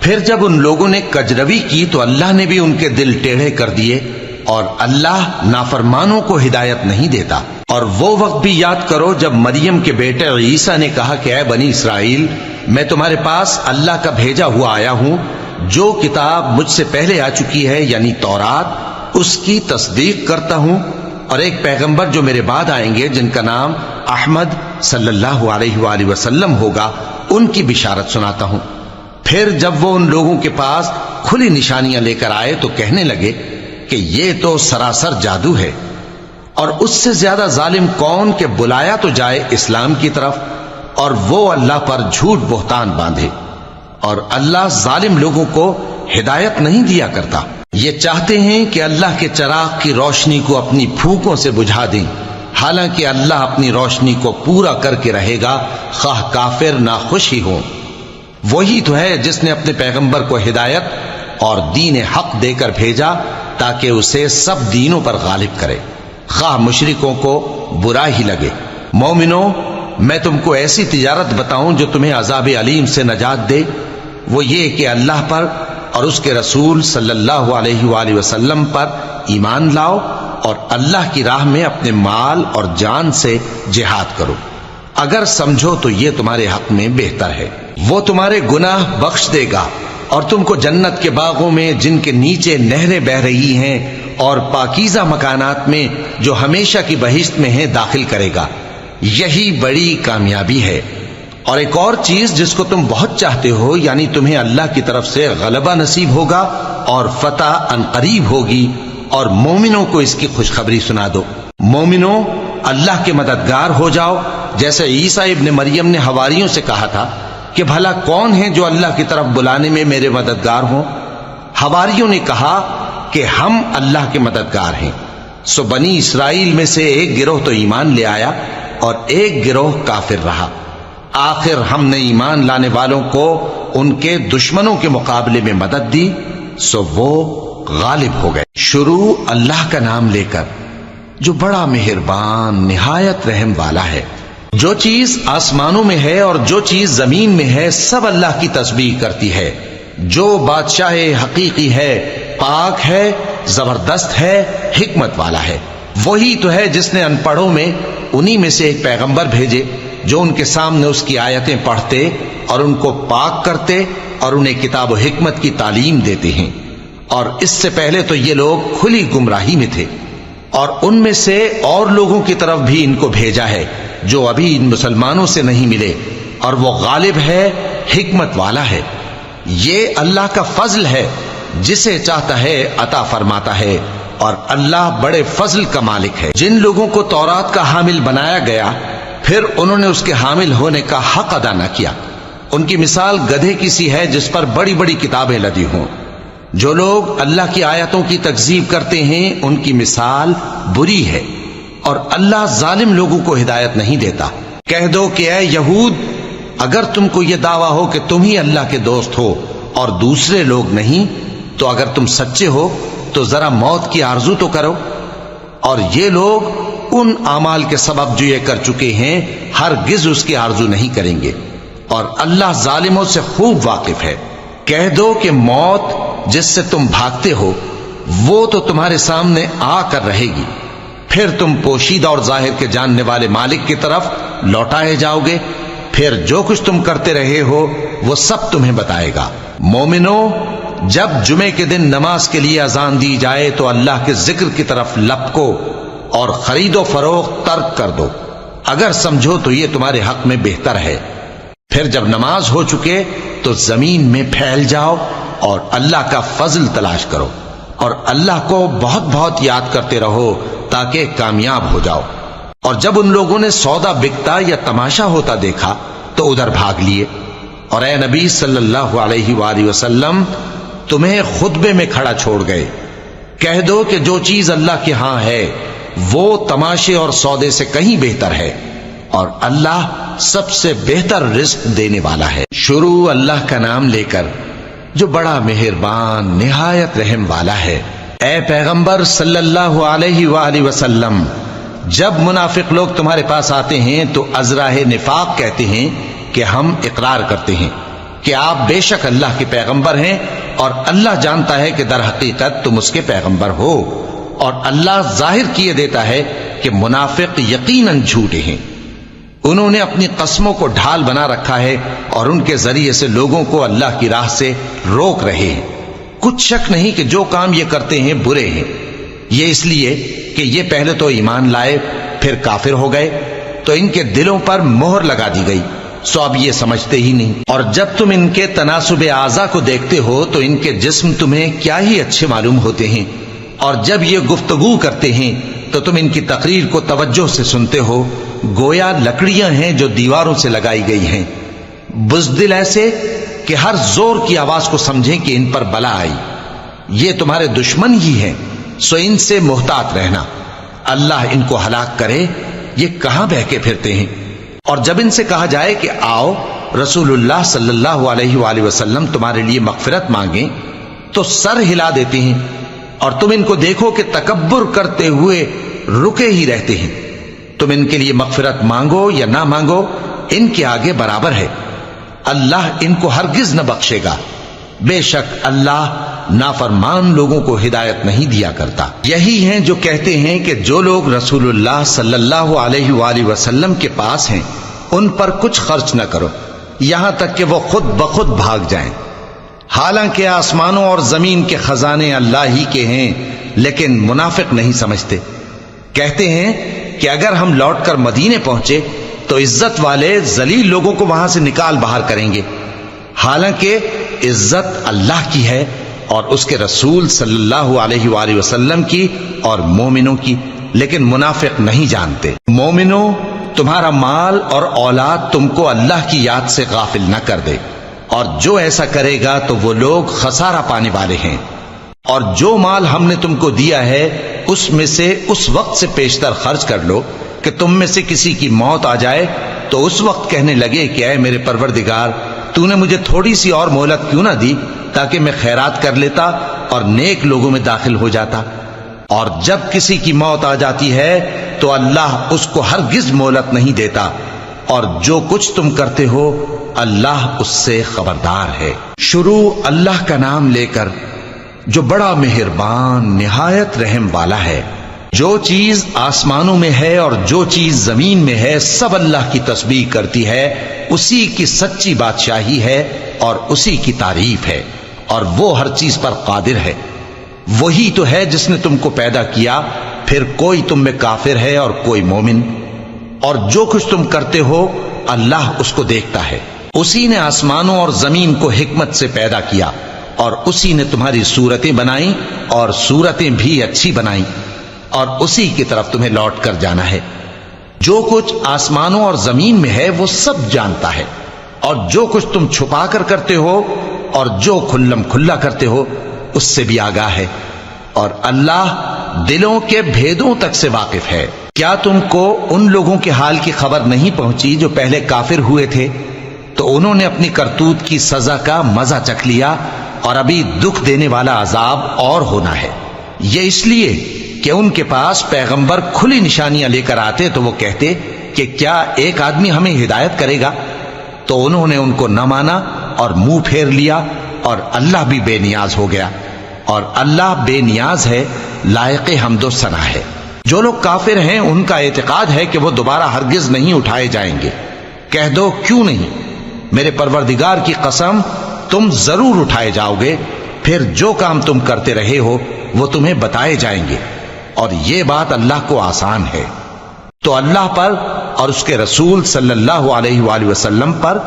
پھر جب ان لوگوں نے کجروی کی تو اللہ نے بھی ان کے دل ٹیڑھے کر دیے، اور اللہ نافرمانوں کو ہدایت نہیں دیتا۔ اور وہ وقت بھی یاد کرو جب مریم کے بیٹے عیسیٰ نے کہا کہ اے بنی اسرائیل، میں تمہارے پاس اللہ کا بھیجا ہوا آیا ہوں، جو کتاب مجھ سے پہلے آ چکی ہے یعنی تورات، اس کی تصدیق کرتا ہوں، اور ایک پیغمبر جو میرے بعد آئیں گے جن کا نام احمد صلی اللہ علیہ وآلہ وسلم ہوگا، ان کی بشارت سناتا ہوں۔ پھر جب وہ ان لوگوں کے پاس کھلی نشانیاں لے کر آئے تو کہنے لگے کہ یہ تو سراسر جادو ہے، اور اس سے زیادہ ظالم کون کہ بلایا تو جائے اسلام کی طرف اور وہ اللہ پر جھوٹ بہتان باندھے، اور اللہ ظالم لوگوں کو ہدایت نہیں دیا کرتا۔ یہ چاہتے ہیں کہ اللہ کے چراغ کی روشنی کو اپنی پھونکوں سے بجھا دیں، حالانکہ اللہ اپنی روشنی کو پورا کر کے رہے گا، خواہ کافر ناخوش ہی ہوں۔ وہی تو ہے جس نے اپنے پیغمبر کو ہدایت اور دین حق دے کر بھیجا تاکہ اسے سب دینوں پر غالب کرے، خواہ مشرکوں کو برا ہی لگے۔ مومنوں، میں تم کو ایسی تجارت بتاؤں جو تمہیں عذاب علیم سے نجات دے، وہ یہ کہ اللہ پر اور اس کے رسول صلی اللہ علیہ وآلہ وسلم پر ایمان لاؤ، اور اللہ کی راہ میں اپنے مال اور جان سے جہاد کرو، اگر سمجھو تو یہ تمہارے حق میں بہتر ہے۔ وہ تمہارے گناہ بخش دے گا اور تم کو جنت کے باغوں میں جن کے نیچے نہریں بہ رہی ہیں اور پاکیزہ مکانات میں جو ہمیشہ کی بہشت میں ہیں داخل کرے گا۔ یہی بڑی کامیابی ہے۔ اور ایک اور چیز جس کو تم بہت چاہتے ہو، یعنی تمہیں اللہ کی طرف سے غلبہ نصیب ہوگا اور فتح عنقریب ہوگی، اور مومنوں کو اس کی خوشخبری سنا دو۔ مومنوں، اللہ کے مددگار ہو جاؤ، جیسے عیسیٰ ابن مریم نے حواریوں سے کہا تھا کہ بھلا کون ہے جو اللہ کی طرف بلانے میں میرے مددگار ہوں؟ حواریوں نے کہا کہ ہم اللہ کے مددگار ہیں۔ سو بنی اسرائیل میں سے ایک گروہ تو ایمان لے آیا اور ایک گروہ کافر رہا۔ آخر ہم نے ایمان لانے والوں کو ان کے دشمنوں کے مقابلے میں مدد دی، سو وہ غالب ہو گئے۔ شروع اللہ کا نام لے کر جو بڑا مہربان نہایت رحم والا ہے۔ جو چیز آسمانوں میں ہے اور جو چیز زمین میں ہے سب اللہ کی تسبیح کرتی ہے۔ جو بادشاہ حقیقی ہے، پاک ہے، زبردست ہے، حکمت والا ہے۔ وہی تو ہے جس نے ان پڑھوں میں انہی میں سے ایک پیغمبر بھیجے جو ان کے سامنے اس کی آیتیں پڑھتے اور ان کو پاک کرتے اور انہیں کتاب و حکمت کی تعلیم دیتے ہیں۔ اور اس سے پہلے تو یہ لوگ کھلی گمراہی میں تھے، اور ان میں سے اور لوگوں کی طرف بھی ان کو بھیجا ہے جو ابھی ان مسلمانوں سے نہیں ملے، اور وہ غالب ہے، حکمت والا ہے۔ یہ اللہ کا فضل ہے، جسے چاہتا ہے عطا فرماتا ہے، اور اللہ بڑے فضل کا مالک ہے۔ جن لوگوں کو تورات کا حامل بنایا گیا پھر انہوں نے اس کے حامل ہونے کا حق ادا نہ کیا، ان کی مثال گدھے کی سی ہے جس پر بڑی بڑی کتابیں لدی ہوں۔ جو لوگ اللہ کی آیتوں کی تکذیب کرتے ہیں ان کی مثال بری ہے، اور اللہ ظالم لوگوں کو ہدایت نہیں دیتا۔ کہہ دو کہ اے یہود، اگر تم کو یہ دعویٰ ہو کہ تم ہی اللہ کے دوست ہو اور دوسرے لوگ نہیں، تو اگر تم سچے ہو تو ذرا موت کی آرزو تو کرو۔ اور یہ لوگ ان اعمال کے سبب جو یہ کر چکے ہیں ہرگز اس کی آرزو نہیں کریں گے، اور اللہ ظالموں سے خوب واقف ہے۔ کہہ دو کہ موت جس سے تم بھاگتے ہو وہ تو تمہارے سامنے آ کر رہے گی، پھر تم پوشیدہ اور ظاہر کے جاننے والے مالک کی طرف لوٹائے جاؤ گے، پھر جو کچھ تم کرتے رہے ہو وہ سب تمہیں بتائے گا۔ مومنو، جب جمعے کے دن نماز کے لیے اذان دی جائے تو اللہ کے ذکر کی طرف لپکو اور خرید و فروخت ترک کر دو، اگر سمجھو تو یہ تمہارے حق میں بہتر ہے۔ پھر جب نماز ہو چکے تو زمین میں پھیل جاؤ اور اللہ کا فضل تلاش کرو، اور اللہ کو بہت بہت یاد کرتے رہو تاکہ کامیاب ہو جاؤ۔ اور جب ان لوگوں نے سودا بکتا یا تماشا ہوتا دیکھا تو ادھر بھاگ لیے، اور اے نبی صلی اللہ علیہ وآلہ وسلم تمہیں خطبے میں کھڑا چھوڑ گئے۔ کہہ دو کہ جو چیز اللہ کے ہاں ہے وہ تماشے اور سودے سے کہیں بہتر ہے، اور اللہ سب سے بہتر رزق دینے والا ہے۔ شروع اللہ کا نام لے کر جو بڑا مہربان نہایت رحم والا ہے۔ اے پیغمبر صلی اللہ علیہ وآلہ وسلم، جب منافق لوگ تمہارے پاس آتے ہیں تو ازراہ نفاق کہتے ہیں کہ ہم اقرار کرتے ہیں کہ آپ بے شک اللہ کے پیغمبر ہیں، اور اللہ جانتا ہے کہ در حقیقت تم اس کے پیغمبر ہو، اور اللہ ظاہر کیے دیتا ہے کہ منافق یقیناً جھوٹے ہیں۔ انہوں نے اپنی قسموں کو ڈھال بنا رکھا ہے اور ان کے ذریعے سے لوگوں کو اللہ کی راہ سے روک رہے ہیں۔ کچھ شک نہیں کہ جو کام یہ کرتے ہیں برے ہیں، یہ اس لیے کہ یہ پہلے تو ایمان لائے پھر کافر ہو گئے، تو ان کے دلوں پر مہر لگا دی گئی، سو اب یہ سمجھتے ہی نہیں۔ اور جب تم ان کے تناسب اعضاء کو دیکھتے ہو تو ان کے جسم تمہیں کیا ہی اچھے معلوم ہوتے ہیں، اور جب یہ گفتگو کرتے ہیں تو تم ان کی تقریر کو توجہ سے سنتے ہو، گویا لکڑیاں ہیں جو دیواروں سے لگائی گئی ہیں، بزدل ایسے کہ ہر زور کی آواز کو سمجھیں کہ ان پر بلا آئی۔ یہ تمہارے دشمن ہی ہیں، سو ان سے محتاط رہنا، اللہ ان کو ہلاک کرے، یہ کہاں بہکے پھرتے ہیں۔ اور جب ان سے کہا جائے کہ آؤ رسول اللہ صلی اللہ علیہ وآلہ وسلم تمہارے لیے مغفرت مانگیں، تو سر ہلا دیتے ہیں، اور تم ان کو دیکھو کہ تکبر کرتے ہوئے رکے ہی رہتے ہیں۔ تم ان کے لیے مغفرت مانگو یا نہ مانگو، ان کے آگے برابر ہے، اللہ ان کو ہرگز نہ بخشے گا، بے شک اللہ نافرمان لوگوں کو ہدایت نہیں دیا کرتا۔ یہی ہیں جو کہتے ہیں کہ جو لوگ رسول اللہ صلی اللہ علیہ وآلہ وسلم کے پاس ہیں ان پر کچھ خرچ نہ کرو، یہاں تک کہ وہ خود بخود بھاگ جائیں۔ حالانکہ آسمانوں اور زمین کے خزانے اللہ ہی کے ہیں، لیکن منافق نہیں سمجھتے۔ کہتے ہیں کہ اگر ہم لوٹ کر مدینے پہنچے تو عزت والے ذلیل لوگوں کو وہاں سے نکال باہر کریں گے، حالانکہ عزت اللہ کی ہے اور اس کے رسول صلی اللہ علیہ وآلہ وسلم کی اور مومنوں کی، لیکن منافق نہیں جانتے۔ مومنوں، تمہارا مال اور اولاد تم کو اللہ کی یاد سے غافل نہ کر دے، اور جو ایسا کرے گا تو وہ لوگ خسارہ پانے والے ہیں۔ اور جو مال ہم نے تم کو دیا ہے اس میں سے اس وقت سے پیشتر خرچ کر لو کہ تم میں سے کسی کی موت آ جائے تو اس وقت کہنے لگے کہ اے میرے پروردگار، تو نے مجھے تھوڑی سی اور مہلت کیوں نہ دی تاکہ میں خیرات کر لیتا اور نیک لوگوں میں داخل ہو جاتا۔ اور جب کسی کی موت آ جاتی ہے تو اللہ اس کو ہرگز مہلت نہیں دیتا، اور جو کچھ تم کرتے ہو اللہ اس سے خبردار ہے۔ شروع اللہ کا نام لے کر جو بڑا مہربان نہایت رحم والا ہے۔ جو چیز آسمانوں میں ہے اور جو چیز زمین میں ہے سب اللہ کی تسبیح کرتی ہے، اسی کی سچی بادشاہی ہے اور اسی کی تعریف ہے، اور وہ ہر چیز پر قادر ہے۔ وہی تو ہے جس نے تم کو پیدا کیا، پھر کوئی تم میں کافر ہے اور کوئی مومن، اور جو کچھ تم کرتے ہو اللہ اس کو دیکھتا ہے۔ اسی نے آسمانوں اور زمین کو حکمت سے پیدا کیا، اور اسی نے تمہاری صورتیں بنائیں اور صورتیں بھی اچھی بنائیں، اور اسی کی طرف تمہیں لوٹ کر جانا ہے۔ جو کچھ آسمانوں اور زمین میں ہے وہ سب جانتا ہے، اور جو کچھ تم چھپا کر کرتے ہو اور جو کھلم کھلا کرتے ہو اس سے بھی آگاہ ہے، اور اللہ دلوں کے بھیدوں تک سے واقف ہے۔ کیا تم کو ان لوگوں کے حال کی خبر نہیں پہنچی جو پہلے کافر ہوئے تھے؟ تو انہوں نے اپنی کرتوت کی سزا کا مزہ چکھ لیا، اور ابھی دکھ دینے والا عذاب اور ہونا ہے۔ یہ اس لیے کہ ان کے پاس پیغمبر کھلی نشانیاں لے کر آتے تو وہ کہتے کہ کیا ایک آدمی ہمیں ہدایت کرے گا؟ تو انہوں نے ان کو نہ مانا اور منہ پھیر لیا، اور اللہ بھی بے نیاز ہو گیا، اور اللہ بے نیاز ہے، لائق حمد و ثنا ہے۔ جو لوگ کافر ہیں ان کا اعتقاد ہے کہ وہ دوبارہ ہرگز نہیں اٹھائے جائیں گے۔ کہہ دو کیوں نہیں؟ میرے پروردگار کی قسم تم ضرور اٹھائے جاؤ گے، پھر جو کام تم کرتے رہے ہو وہ تمہیں بتائے جائیں گے، اور یہ بات اللہ کو آسان ہے۔ تو اللہ پر اور اس کے رسول صلی اللہ علیہ وآلہ وسلم پر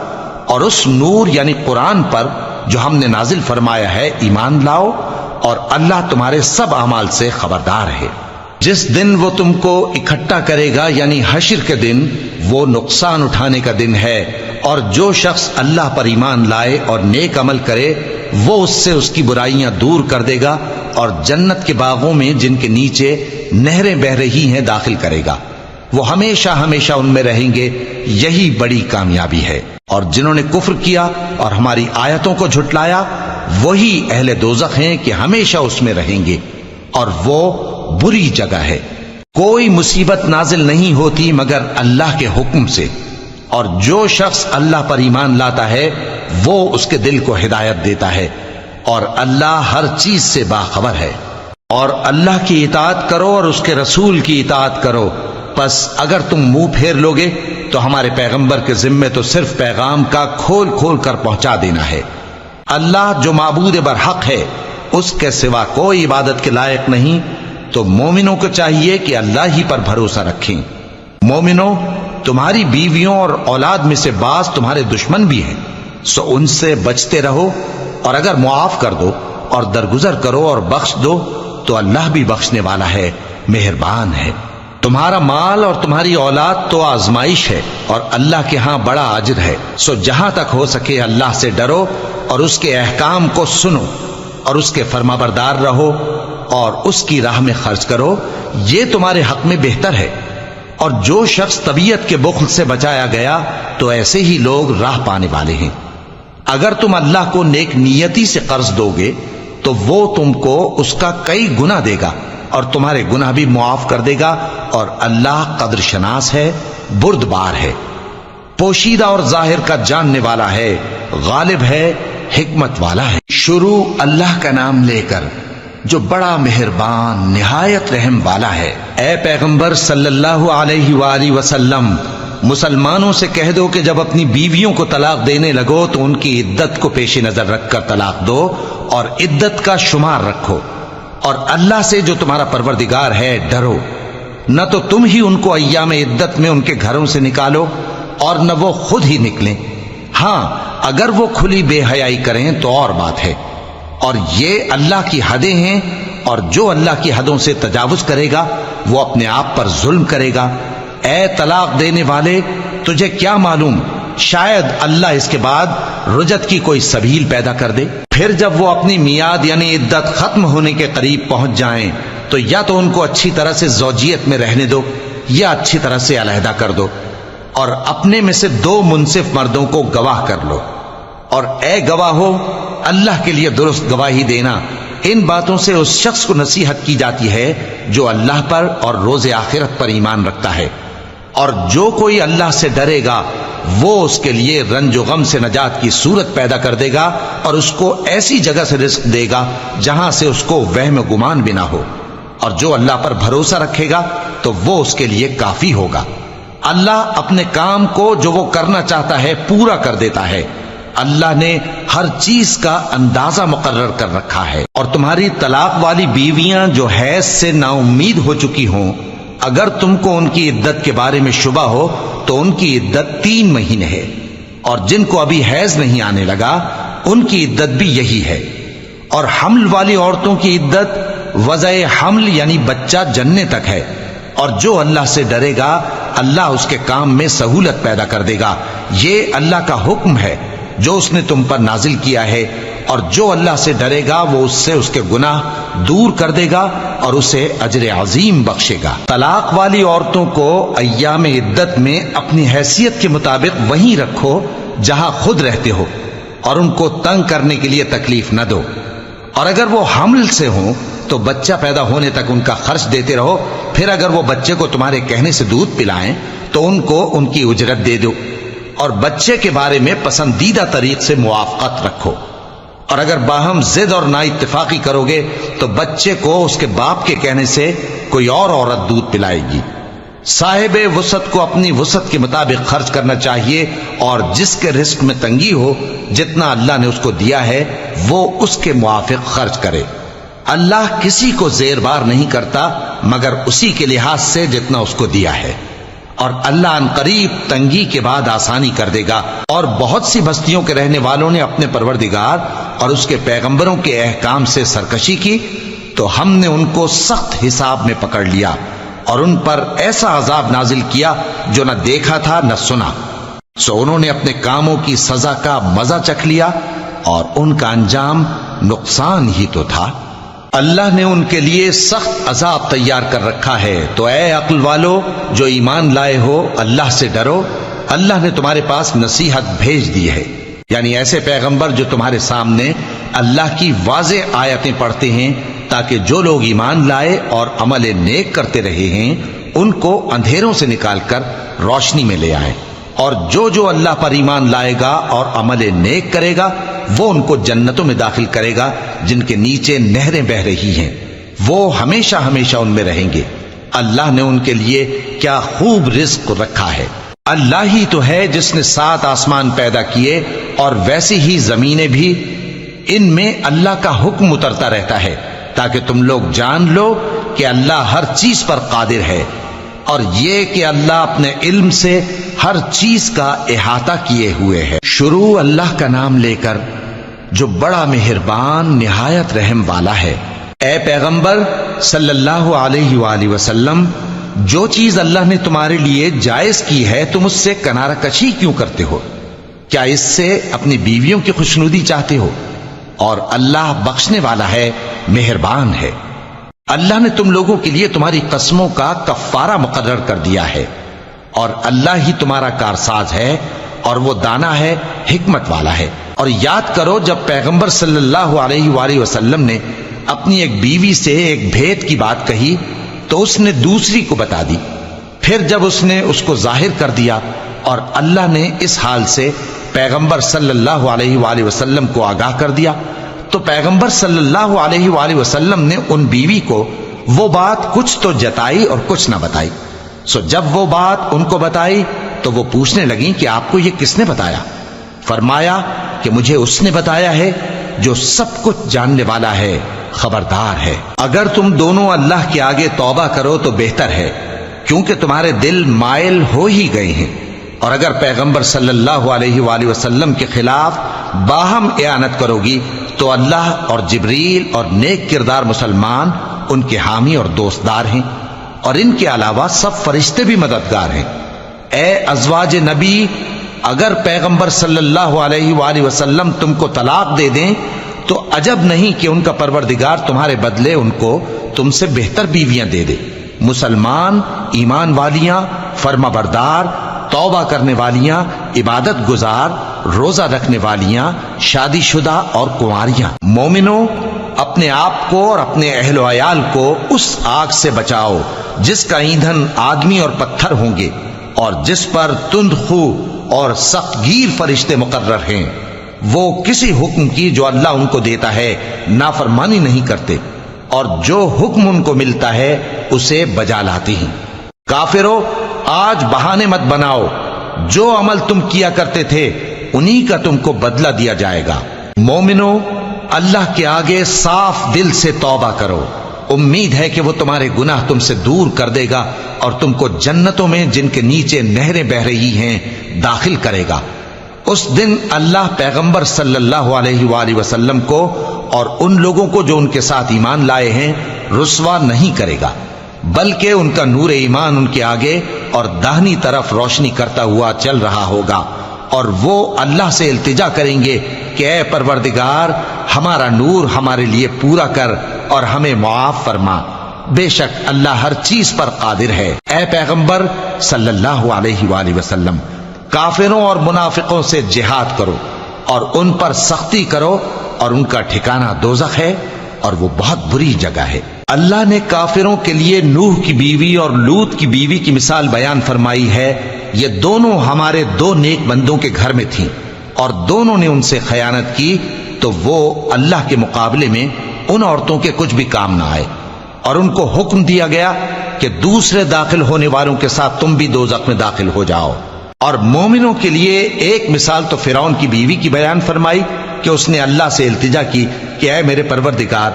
اور اس نور یعنی قرآن پر جو ہم نے نازل فرمایا ہے ایمان لاؤ، اور اللہ تمہارے سب اعمال سے خبردار ہے۔ جس دن وہ تم کو اکٹھا کرے گا یعنی حشر کے دن، وہ نقصان اٹھانے کا دن ہے، اور جو شخص اللہ پر ایمان لائے اور نیک عمل کرے وہ اس سے اس کی برائیاں دور کر دے گا، اور جنت کے باغوں میں جن کے نیچے نہریں بہ رہی ہیں داخل کرے گا۔ وہ ہمیشہ ہمیشہ ان میں رہیں گے، یہی بڑی کامیابی ہے۔ اور جنہوں نے کفر کیا اور ہماری آیتوں کو جھٹلایا وہی اہل دوزخ ہیں کہ ہمیشہ اس میں رہیں گے، اور وہ بری جگہ ہے۔ کوئی مصیبت نازل نہیں ہوتی مگر اللہ کے حکم سے، اور جو شخص اللہ پر ایمان لاتا ہے وہ اس کے دل کو ہدایت دیتا ہے، اور اللہ ہر چیز سے باخبر ہے۔ اور اللہ کی اطاعت کرو اور اس کے رسول کی اطاعت کرو، پس اگر تم منہ پھیر لوگے تو ہمارے پیغمبر کے ذمے تو صرف پیغام کا کھول کھول کر پہنچا دینا ہے۔ اللہ جو معبود برحق ہے اس کے سوا کوئی عبادت کے لائق نہیں، تو مومنوں کو چاہیے کہ اللہ ہی پر بھروسہ رکھیں۔ مومنوں، تمہاری بیویوں اور اولاد میں سے بعض تمہارے دشمن بھی ہیں، سو ان سے بچتے رہو، اور اگر معاف کر دو اور درگزر کرو اور بخش دو تو اللہ بھی بخشنے والا ہے، مہربان ہے۔ تمہارا مال اور تمہاری اولاد تو آزمائش ہے، اور اللہ کے ہاں بڑا اجر ہے، سو جہاں تک ہو سکے اللہ سے ڈرو اور اس کے احکام کو سنو اور اس کے فرمانبردار رہو اور اس کی راہ میں خرچ کرو، یہ تمہارے حق میں بہتر ہے۔ اور جو شخص طبیعت کے بخل سے بچایا گیا تو ایسے ہی لوگ راہ پانے والے ہیں۔ اگر تم اللہ کو نیک نیتی سے قرض دو گے تو وہ تم کو اس کا کئی گنا دے گا اور تمہارے گناہ بھی معاف کر دے گا، اور اللہ قدر شناس ہے، بردبار ہے، پوشیدہ اور ظاہر کا جاننے والا ہے، غالب ہے، حکمت والا ہے۔ شروع اللہ کا نام لے کر جو بڑا مہربان نہایت رحم والا ہے۔ اے پیغمبر صلی اللہ علیہ وآلہ وسلم، مسلمانوں سے کہہ دو کہ جب اپنی بیویوں کو طلاق دینے لگو تو ان کی عدت کو پیش نظر رکھ کر طلاق دو اور عدت کا شمار رکھو، اور اللہ سے جو تمہارا پروردگار ہے ڈرو، نہ تو تم ہی ان کو ایام عدت میں ان کے گھروں سے نکالو اور نہ وہ خود ہی نکلیں، ہاں اگر وہ کھلی بے حیائی کریں تو اور بات ہے، اور یہ اللہ کی حدیں ہیں، اور جو اللہ کی حدوں سے تجاوز کرے گا وہ اپنے آپ پر ظلم کرے گا۔ اے طلاق دینے والے، تجھے کیا معلوم شاید اللہ اس کے بعد رجعت کی کوئی سبیل پیدا کر دے۔ پھر جب وہ اپنی میعاد یعنی عدت ختم ہونے کے قریب پہنچ جائیں تو یا تو ان کو اچھی طرح سے زوجیت میں رہنے دو یا اچھی طرح سے علیحدہ کر دو، اور اپنے میں سے 2 منصف مردوں کو گواہ کر لو، اور اے گواہو اللہ کے لیے درست گواہی دینا۔ ان باتوں سے اس شخص کو نصیحت کی جاتی ہے جو اللہ پر اور روز آخرت پر ایمان رکھتا ہے، اور جو کوئی اللہ سے ڈرے گا وہ اس کے لیے رنج و غم سے نجات کی صورت پیدا کر دے گا، اور اس کو ایسی جگہ سے رزق دے گا جہاں سے اس کو وہم و گمان بھی نہ ہو، اور جو اللہ پر بھروسہ رکھے گا تو وہ اس کے لیے کافی ہوگا۔ اللہ اپنے کام کو جو وہ کرنا چاہتا ہے پورا کر دیتا ہے۔ اللہ نے ہر چیز کا اندازہ مقرر کر رکھا ہے۔ اور تمہاری طلاق والی بیویاں جو حیض سے نا امید ہو چکی ہوں، اگر تم کو ان کی عدت کے بارے میں شبہ ہو تو ان کی عدت 3 مہینے ہے، اور جن کو ابھی حیض نہیں آنے لگا ان کی عدت بھی یہی ہے۔ اور حمل والی عورتوں کی عدت وضع حمل یعنی بچہ جننے تک ہے، اور جو اللہ سے ڈرے گا اللہ اس کے کام میں سہولت پیدا کر دے گا۔ یہ اللہ کا حکم ہے جو اس نے تم پر نازل کیا ہے، اور جو اللہ سے ڈرے گا وہ اس سے اس کے گناہ دور کر دے گا اور اسے اجر عظیم بخشے گا۔ طلاق والی عورتوں کو ایام عدت میں اپنی حیثیت کے مطابق وہیں رکھو جہاں خود رہتے ہو، اور ان کو تنگ کرنے کے لیے تکلیف نہ دو، اور اگر وہ حمل سے ہوں تو بچہ پیدا ہونے تک ان کا خرچ دیتے رہو، پھر اگر وہ بچے کو تمہارے کہنے سے دودھ پلائیں تو ان کو ان کی اجرت دے دو، اور بچے کے بارے میں پسندیدہ طریق سے موافقت رکھو، اور اگر باہم ضد اور نا اتفاقی کرو گے تو بچے کو اس کے باپ کے کہنے سے کوئی اور عورت دودھ پلائے گی۔ صاحب وسعت کو اپنی وسعت کے مطابق خرچ کرنا چاہیے، اور جس کے رزق میں تنگی ہو جتنا اللہ نے اس کو دیا ہے وہ اس کے موافق خرچ کرے۔ اللہ کسی کو زیر بار نہیں کرتا مگر اسی کے لحاظ سے جتنا اس کو دیا ہے، اور اللہ ان قریب تنگی کے بعد آسانی کر دے گا۔ اور بہت سی بستیوں کے رہنے والوں نے اپنے پروردگار اور اس کے پیغمبروں کے احکام سے سرکشی کی تو ہم نے ان کو سخت حساب میں پکڑ لیا، اور ان پر ایسا عذاب نازل کیا جو نہ دیکھا تھا نہ سنا، سو انہوں نے اپنے کاموں کی سزا کا مزہ چکھ لیا، اور ان کا انجام نقصان ہی تو تھا۔ اللہ نے ان کے لیے سخت عذاب تیار کر رکھا ہے، تو اے عقل والو جو ایمان لائے ہو اللہ سے ڈرو۔ اللہ نے تمہارے پاس نصیحت بھیج دی ہے، یعنی ایسے پیغمبر جو تمہارے سامنے اللہ کی واضح آیتیں پڑھتے ہیں تاکہ جو لوگ ایمان لائے اور عمل نیک کرتے رہے ہیں ان کو اندھیروں سے نکال کر روشنی میں لے آئے، اور جو اللہ پر ایمان لائے گا اور عمل نیک کرے گا وہ ان کو جنتوں میں داخل کرے گا جن کے نیچے نہریں بہ رہی ہیں، وہ ہمیشہ ہمیشہ ان میں رہیں گے۔ اللہ نے ان کے لیے کیا خوب رزق رکھا ہے۔ اللہ ہی تو ہے جس نے 7 آسمان پیدا کیے اور ویسی ہی زمینیں بھی، ان میں اللہ کا حکم اترتا رہتا ہے تاکہ تم لوگ جان لو کہ اللہ ہر چیز پر قادر ہے، اور یہ کہ اللہ اپنے علم سے ہر چیز کا احاطہ کیے ہوئے ہے۔ شروع اللہ کا نام لے کر جو بڑا مہربان نہایت رحم والا ہے۔ اے پیغمبر صلی اللہ علیہ وآلہ وسلم، جو چیز اللہ نے تمہارے لیے جائز کی ہے تم اس سے کنارہ کشی کیوں کرتے ہو؟ کیا اس سے اپنی بیویوں کی خوشنودی چاہتے ہو؟ اور اللہ بخشنے والا ہے، مہربان ہے۔ اللہ نے تم لوگوں کے لیے تمہاری قسموں کا کفارہ مقرر کر دیا ہے، اور اللہ ہی تمہارا کارساز ہے، اور وہ دانا ہے، حکمت والا ہے۔ اور یاد کرو جب پیغمبر صلی اللہ علیہ وآلہ وسلم نے اپنی ایک بیوی سے ایک بھید کی بات کہی تو اس نے دوسری کو بتا دی، پھر جب اس نے اس کو ظاہر کر دیا اور اللہ نے اس حال سے پیغمبر صلی اللہ علیہ وآلہ وسلم کو آگاہ کر دیا تو پیغمبر صلی اللہ علیہ وآلہ وسلم نے ان بیوی کو وہ بات کچھ تو جتائی اور کچھ نہ بتائی۔ سو جب وہ بات ان کو بتائی تو وہ پوچھنے لگیں کہ آپ کو یہ کس نے بتایا؟ فرمایا کہ مجھے اس نے بتایا ہے جو سب کچھ جاننے والا ہے، خبردار ہے۔ اگر تم دونوں اللہ کے آگے توبہ کرو تو بہتر ہے، کیونکہ تمہارے دل مائل ہو ہی گئے ہیں، اور اگر پیغمبر صلی اللہ علیہ وآلہ وسلم کے خلاف باہم اعانت کرو گی تو اللہ اور جبریل اور نیک کردار مسلمان ان کے حامی اور دوستدار ہیں، اور ان کے علاوہ سب فرشتے بھی مددگار ہیں۔ اے ازواج نبی، اگر پیغمبر صلی اللہ علیہ وآلہ وسلم تم کو طلاق دے دیں تو عجب نہیں کہ ان کا پروردگار تمہارے بدلے ان کو تم سے بہتر بیویاں دے دے، مسلمان، ایمان والیاں، فرما بردار، توبہ کرنے والیاں، عبادت گزار، روزہ رکھنے والیاں، شادی شدہ اور کنواریاں۔ مومنوں، اپنے آپ کو اور اپنے اہل و عیال کو اس آگ سے بچاؤ جس کا ایندھن آدمی اور پتھر ہوں گے، اور جس پر تند خو اور سخت گیر فرشتے مقرر ہیں۔ وہ کسی حکم کی جو اللہ ان کو دیتا ہے نافرمانی نہیں کرتے، اور جو حکم ان کو ملتا ہے اسے بجا لاتے ہیں۔ کافرو، آج بہانے مت بناؤ، جو عمل تم کیا کرتے تھے انہی کا تم کو بدلہ دیا جائے گا۔ مومنو، اللہ کے آگے صاف دل سے توبہ کرو، امید ہے کہ وہ تمہارے گناہ تم سے دور کر دے گا اور تم کو جنتوں میں جن کے نیچے نہریں بہ رہی ہیں داخل کرے گا۔ اس دن اللہ پیغمبر صلی اللہ علیہ وآلہ وسلم کو اور ان لوگوں کو جو ان کے ساتھ ایمان لائے ہیں رسوا نہیں کرے گا، بلکہ ان کا نور ایمان ان کے آگے اور داہنی طرف روشنی کرتا ہوا چل رہا ہوگا، اور وہ اللہ سے التجا کریں گے کہ اے پروردگار، ہمارا نور ہمارے لیے پورا کر اور ہمیں معاف فرما، بے شک اللہ ہر چیز پر قادر ہے۔ اے پیغمبر صلی اللہ علیہ وآلہ وسلم، کافروں اور منافقوں سے جہاد کرو اور ان پر سختی کرو، اور ان کا ٹھکانہ دوزخ ہے اور وہ بہت بری جگہ ہے۔ اللہ نے کافروں کے لیے نوح کی بیوی اور لوط کی بیوی کی مثال بیان فرمائی ہے۔ یہ دونوں ہمارے دو نیک بندوں کے گھر میں تھیں، اور دونوں نے ان سے خیانت کی تو وہ اللہ کے مقابلے میں ان عورتوں کے کچھ بھی کام نہ آئے، اور ان کو حکم دیا گیا کہ دوسرے داخل ہونے والوں کے ساتھ تم بھی دوزخ میں داخل ہو جاؤ۔ اور مومنوں کے لیے ایک مثال تو فرعون کی بیوی کی بیان فرمائی کہ اس نے اللہ سے التجا کی کہ اے میرے پروردگار،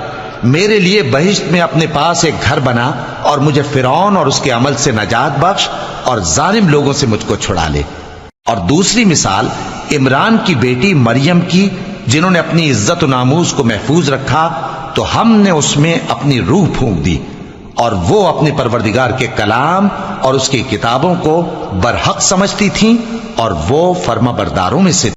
میرے لیے بہشت میں اپنے پاس ایک گھر بنا اور مجھے فرعون اور اس کے عمل سے نجات بخش اور ظالم لوگوں سے مجھ کو چھڑا لے۔ اور دوسری مثال عمران کی بیٹی مریم کی، جنہوں نے اپنی عزت و ناموس کو محفوظ رکھا تو ہم نے اس میں اپنی روح پھونک دی، اور وہ اپنے پروردگار کے کلام اور اس کی کتابوں کو برحق سمجھتی تھیں، اور وہ فرما برداروں میں سے